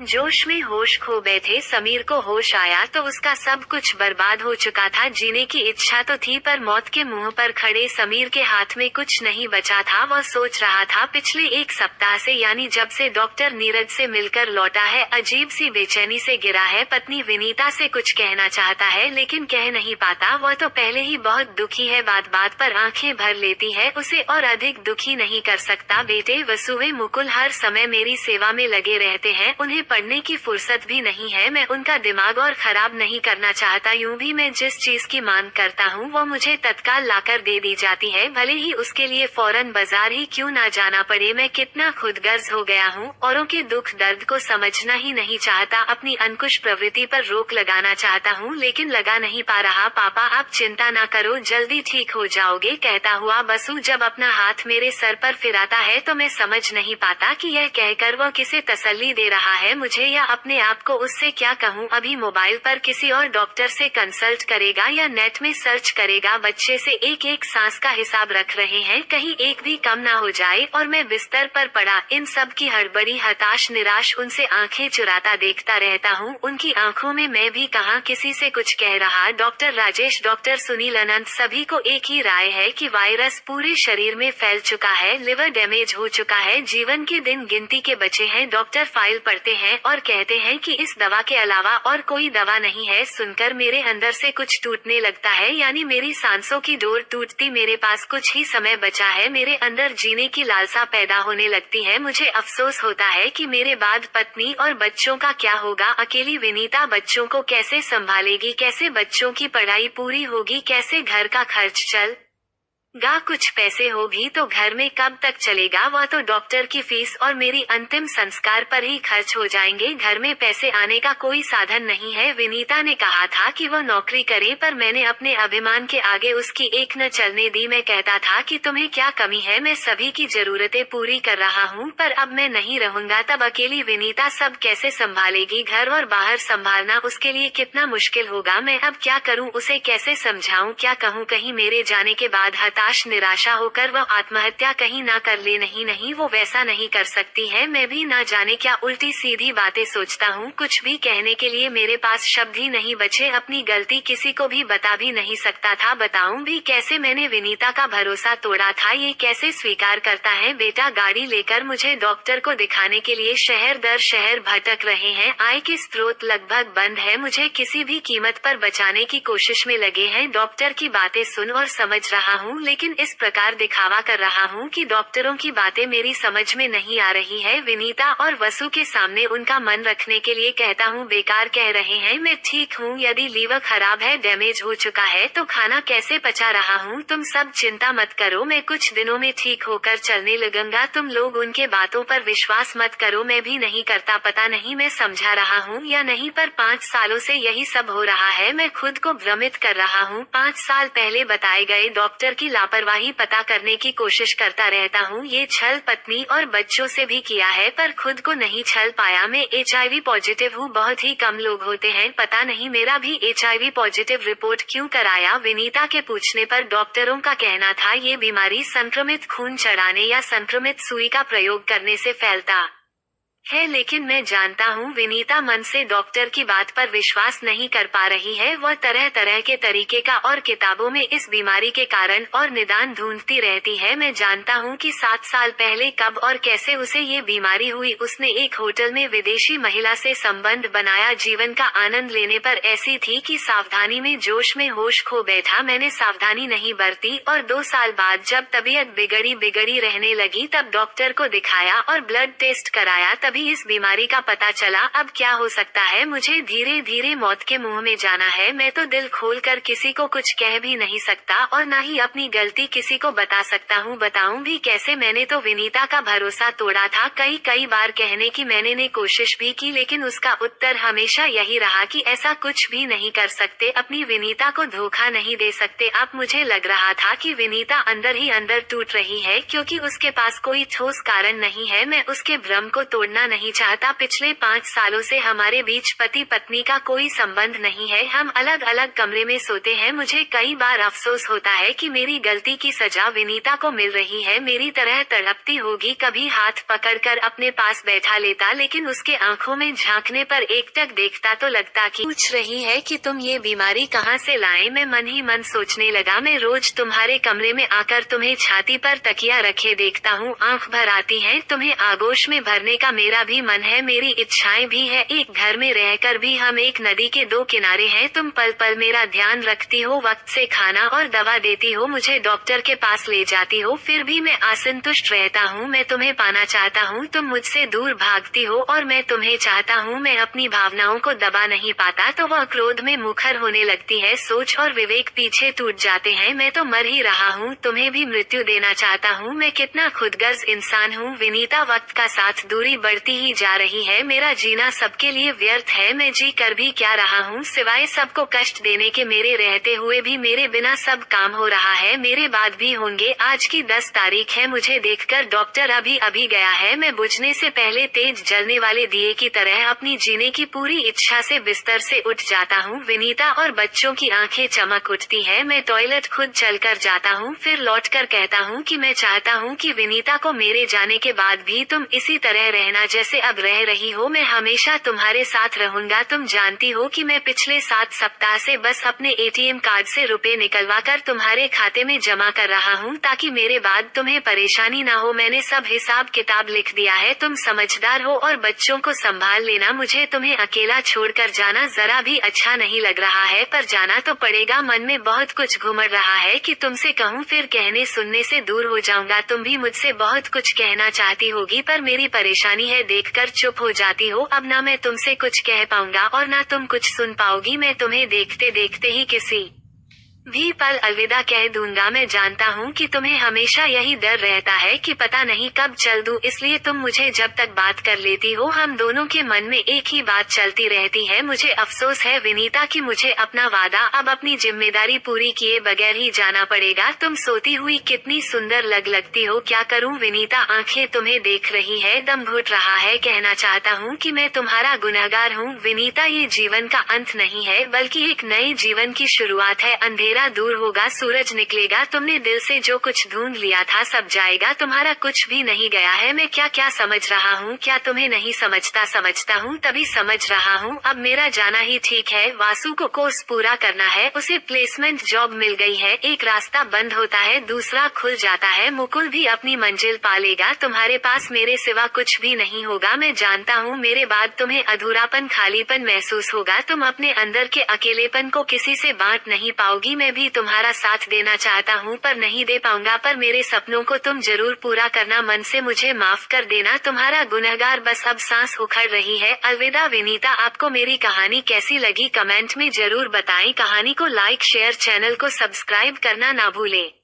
जोश में होश खो बैठे समीर को होश आया तो उसका सब कुछ बर्बाद हो चुका था। जीने की इच्छा तो थी पर मौत के मुंह पर खड़े समीर के हाथ में कुछ नहीं बचा था। वह सोच रहा था पिछले एक सप्ताह से, यानी जब से डॉक्टर नीरज से मिलकर लौटा है, अजीब सी बेचैनी से गिरा है। पत्नी विनीता से कुछ कहना चाहता है लेकिन कह नहीं पाता। वह तो पहले ही बहुत दुखी है, बात बात पर आंखें भर लेती है। उसे और अधिक दुखी नहीं कर सकता। बेटे वसुवे मुकुल हर समय मेरी सेवा में लगे रहते हैं, उन्हें पढ़ने की फुर्सत भी नहीं है। मैं उनका दिमाग और खराब नहीं करना चाहता। यूं भी मैं जिस चीज की मांग करता हूँ वो मुझे तत्काल लाकर दे दी जाती है, भले ही उसके लिए फौरन बाजार ही क्यों ना जाना पड़े। मैं कितना खुदगर्ज हो गया हूँ, औरों के दुख दर्द को समझना ही नहीं चाहता। अपनी अंकुश प्रवृत्ति पर रोक लगाना चाहता हूँ लेकिन लगा नहीं पा रहा। पापा आप चिंता ना करो, जल्दी ठीक हो जाओगे, कहता हुआ बसु जब अपना हाथ मेरे सर पर फिराता है तो मैं समझ नहीं पाता कि यह कहकर वह किसे तसल्ली दे रहा है, मुझे या अपने आप को। उससे क्या कहूँ, अभी मोबाइल पर किसी और डॉक्टर से कंसल्ट करेगा या नेट में सर्च करेगा। बच्चे से एक एक सांस का हिसाब रख रहे हैं, कहीं एक भी कम ना हो जाए। और मैं बिस्तर पर पड़ा इन सब की हड़बड़ी, हताश निराश उनसे आंखें चुराता देखता रहता हूँ। उनकी आंखों में मैं भी कहाँ किसी से कुछ कह रहा। डॉक्टर राजेश, डॉक्टर सुनील, अनंत, सभी को एक ही राय है कि वायरस पूरे शरीर में फैल चुका है, लिवर डैमेज हो चुका है, जीवन के दिन गिनती के बचे हैं। डॉक्टर फाइल पढ़ते हैं और कहते हैं कि इस दवा के अलावा और कोई दवा नहीं है। सुनकर मेरे अंदर से कुछ टूटने लगता है, यानी मेरी सांसों की डोर टूटती। मेरे पास कुछ ही समय बचा है, मेरे अंदर जीने की लालसा पैदा होने लगती है। मुझे अफसोस होता है कि मेरे बाद पत्नी और बच्चों का क्या होगा। अकेली विनीता बच्चों को कैसे संभालेगी, कैसे बच्चों की पढ़ाई पूरी होगी, कैसे घर का खर्च चल गा। कुछ पैसे हो भी तो घर में कब तक चलेगा। वह तो डॉक्टर की फीस और मेरी अंतिम संस्कार पर ही खर्च हो जाएंगे। घर में पैसे आने का कोई साधन नहीं है। विनीता ने कहा था कि वह नौकरी करे पर मैंने अपने अभिमान के आगे उसकी एक न चलने दी। मैं कहता था कि तुम्हें क्या कमी है, मैं सभी की जरूरतें पूरी कर रहा हूँ, पर अब मैं नहीं रहूंगा तब अकेली विनीता सब कैसे संभालेगी। घर और बाहर संभालना उसके लिए कितना मुश्किल होगा। मैं अब क्या करूँ, उसे कैसे समझाऊँ, क्या कहूँ। कहीं मेरे जाने के बाद हताश निराशा होकर वह आत्महत्या कहीं ना कर ले। नहीं नहीं, वो वैसा नहीं कर सकती है। मैं भी ना जाने क्या उल्टी सीधी बातें सोचता हूँ। कुछ भी कहने के लिए मेरे पास शब्द ही नहीं बचे। अपनी गलती किसी को भी बता भी नहीं सकता था। बताऊं भी कैसे, मैंने विनीता का भरोसा तोड़ा था, ये कैसे स्वीकार करता है। बेटा गाड़ी लेकर मुझे डॉक्टर को दिखाने के लिए शहर दर शहर भटक रहे हैं। आय के स्रोत लगभग बंद है, मुझे किसी भी कीमत पर बचाने की कोशिश में लगे हैं। डॉक्टर की बातें सुन और समझ रहा हूँ लेकिन इस प्रकार दिखावा कर रहा हूँ कि डॉक्टरों की बातें मेरी समझ में नहीं आ रही है। विनीता और वसु के सामने उनका मन रखने के लिए कहता हूँ, बेकार कह रहे हैं, मैं ठीक हूँ। यदि लीवर खराब है, डैमेज हो चुका है तो खाना कैसे पचा रहा हूँ। तुम सब चिंता मत करो, मैं कुछ दिनों में ठीक होकर चलने लगूंगा। तुम लोग उनके बातों पर विश्वास मत करो, मैं भी नहीं करता। पता नहीं मैं समझा रहा हूँ या नहीं, पर 5 सालों से यही सब हो रहा है। मैं खुद को भ्रमित कर रहा हूँ। 5 साल पहले बताए गए डॉक्टर की लापरवाही पता करने की कोशिश करता रहता हूँ। ये छल पत्नी और बच्चों से भी किया है पर खुद को नहीं छल पाया। मैं HIV पॉजिटिव हूँ, बहुत ही कम लोग होते हैं। पता नहीं मेरा भी HIV पॉजिटिव रिपोर्ट क्यों कराया। विनीता के पूछने पर डॉक्टरों का कहना था ये बीमारी संक्रमित खून चढ़ाने या संक्रमित सुई का प्रयोग करने से फैलता है, लेकिन मैं जानता हूँ विनीता मन से डॉक्टर की बात पर विश्वास नहीं कर पा रही है। वह तरह तरह के तरीके का और किताबों में इस बीमारी के कारण और निदान ढूंढती रहती है। मैं जानता हूँ कि 7 साल पहले कब और कैसे उसे ये बीमारी हुई। उसने एक होटल में विदेशी महिला से संबंध बनाया, जीवन का आनंद लेने पर ऐसी थी कि सावधानी में जोश में होश खो बैठा। मैंने सावधानी नहीं बरती और 2 साल बाद जब तबीयत बिगड़ी रहने लगी तब डॉक्टर को दिखाया और ब्लड टेस्ट कराया, तभी इस बीमारी का पता चला। अब क्या हो सकता है, मुझे धीरे धीरे मौत के मुंह में जाना है। मैं तो दिल खोलकर किसी को कुछ कह भी नहीं सकता और ना ही अपनी गलती किसी को बता सकता हूँ। बताऊं भी कैसे, मैंने तो विनीता का भरोसा तोड़ा था। कई बार कहने की मैंने कोशिश भी की लेकिन उसका उत्तर हमेशा यही रहा कि ऐसा कुछ भी नहीं कर सकते, अपनी विनीता को धोखा नहीं दे सकते। अब मुझे लग रहा था कि विनीता अंदर ही अंदर टूट रही है क्योंकि उसके पास कोई ठोस कारण नहीं है। मैं उसके भ्रम को तोड़ना करना नहीं चाहता। पिछले 5 सालों से हमारे बीच पति पत्नी का कोई संबंध नहीं है। हम अलग अलग कमरे में सोते हैं। मुझे कई बार अफसोस होता है कि मेरी गलती की सजा विनीता को मिल रही है। मेरी तरह तड़पती होगी। कभी हाथ पकड़कर अपने पास बैठा लेता, लेकिन उसके आंखों में झांकने पर एकटक देखता तो लगता कि पूछ रही है कि तुम ये बीमारी कहाँ से लाए। मैं मन ही मन सोचने लगा, मैं रोज तुम्हारे कमरे में आकर तुम्हें छाती पर तकिया रखे देखता हूँ, आंख भर आती है। तुम्हें आगोश में भरने का मेरा भी मन है, मेरी इच्छाएं भी है। एक घर में रहकर भी हम एक नदी के दो किनारे हैं। तुम पल पल मेरा ध्यान रखती हो, वक्त से खाना और दवा देती हो, मुझे डॉक्टर के पास ले जाती हो, फिर भी मैं असंतुष्ट रहता हूँ। मैं तुम्हें पाना चाहता हूँ, तुम मुझसे दूर भागती हो और मैं तुम्हें चाहता हूँ। मैं अपनी भावनाओं को दबा नहीं पाता तो वह क्रोध में मुखर होने लगती है। सोच और विवेक पीछे टूट जाते हैं। मैं तो मर ही रहा हूँ, तुम्हें भी मृत्यु देना चाहता हूँ। मैं कितना खुदगर्ज इंसान हूँ विनीता। वक्त का साथ दूरी बढ़ती ही जा रही है। मेरा जीना सबके लिए व्यर्थ है। मैं जी कर भी क्या रहा हूँ सिवाय सबको कष्ट देने के। मेरे रहते हुए भी मेरे बिना सब काम हो रहा है, मेरे बाद भी होंगे। आज की 10 तारीख है। मुझे देखकर डॉक्टर अभी अभी गया है। मैं बुझने से पहले तेज जलने वाले दिए की तरह अपनी जीने की पूरी इच्छा से बिस्तर से उठ जाता हूँ। विनीता और बच्चों की आंखें चमक उठती है। मैं टॉयलेट खुद चलकर जाता हूँ, फिर लौटकर कहता हूँ कि मैं चाहता हूँ कि विनीता को मेरे जाने के बाद भी तुम इसी तरह रहना जैसे अब रह रही हो। मैं हमेशा तुम्हारे साथ रहूंगा। तुम जानती हो कि मैं पिछले 7 सप्ताह से बस अपने एटीएम कार्ड से रुपए निकलवाकर तुम्हारे खाते में जमा कर रहा हूँ ताकि मेरे बाद तुम्हें परेशानी ना हो। मैंने सब हिसाब किताब लिख दिया है। तुम समझदार हो और बच्चों को संभाल लेना। मुझे तुम्हें अकेला छोड़कर जाना जरा भी अच्छा नहीं लग रहा है, पर जाना तो पड़ेगा। मन में बहुत कुछ घुमड़ रहा है कि तुमसे कहूँ, फिर कहने सुनने से दूर हो जाऊंगा। तुम भी मुझसे बहुत कुछ कहना चाहती होगी, पर मेरी परेशानी है देखकर चुप हो जाती हो। अब ना मैं तुमसे कुछ कह पाऊंगा और ना तुम कुछ सुन पाओगी। मैं तुम्हें देखते देखते ही किसी भी पल अलविदा कह दूंगा। मैं जानता हूँ कि तुम्हें हमेशा यही डर रहता है कि पता नहीं कब चल दूँ, इसलिए तुम मुझे जब तक बात कर लेती हो हम दोनों के मन में एक ही बात चलती रहती है। मुझे अफसोस है विनीता कि मुझे अपना वादा अब अपनी जिम्मेदारी पूरी किए बगैर ही जाना पड़ेगा। तुम सोती हुई कितनी सुंदर लगती हो। क्या करूँ विनीता, आंखें तुम्हें देख रही है, दम घुट रहा है। कहना चाहता हूँ कि मैं तुम्हारा गुनहगार हूँ विनीता। ये जीवन का अंत नहीं है बल्कि एक नए जीवन की शुरुआत है। अंधेरा दूर होगा, सूरज निकलेगा। तुमने दिल से जो कुछ ढूंढ लिया था सब जाएगा। तुम्हारा कुछ भी नहीं गया है। मैं क्या क्या समझ रहा हूँ, क्या तुम्हें नहीं समझता? समझता हूँ तभी समझ रहा हूँ। अब मेरा जाना ही ठीक है। वासु को कोर्स पूरा करना है, उसे प्लेसमेंट जॉब मिल गई है। एक रास्ता बंद होता है दूसरा खुल जाता है। मुकुल भी अपनी मंजिल पा लेगा। तुम्हारे पास मेरे सिवा कुछ भी नहीं होगा। मैं जानता हूँ मेरे बाद तुम्हें अधूरापन खालीपन महसूस होगा। तुम अपने अंदर के अकेलेपन को किसी से बांट नहीं पाओगी। मैं भी तुम्हारा साथ देना चाहता हूँ पर नहीं दे पाऊंगा, पर मेरे सपनों को तुम जरूर पूरा करना। मन से मुझे माफ कर देना। तुम्हारा गुनहगार। बस अब सांस उखड़ रही है। अलविदा विनीता। आपको मेरी कहानी कैसी लगी कमेंट में जरूर बताएं। कहानी को लाइक शेयर चैनल को सब्सक्राइब करना ना भूलें।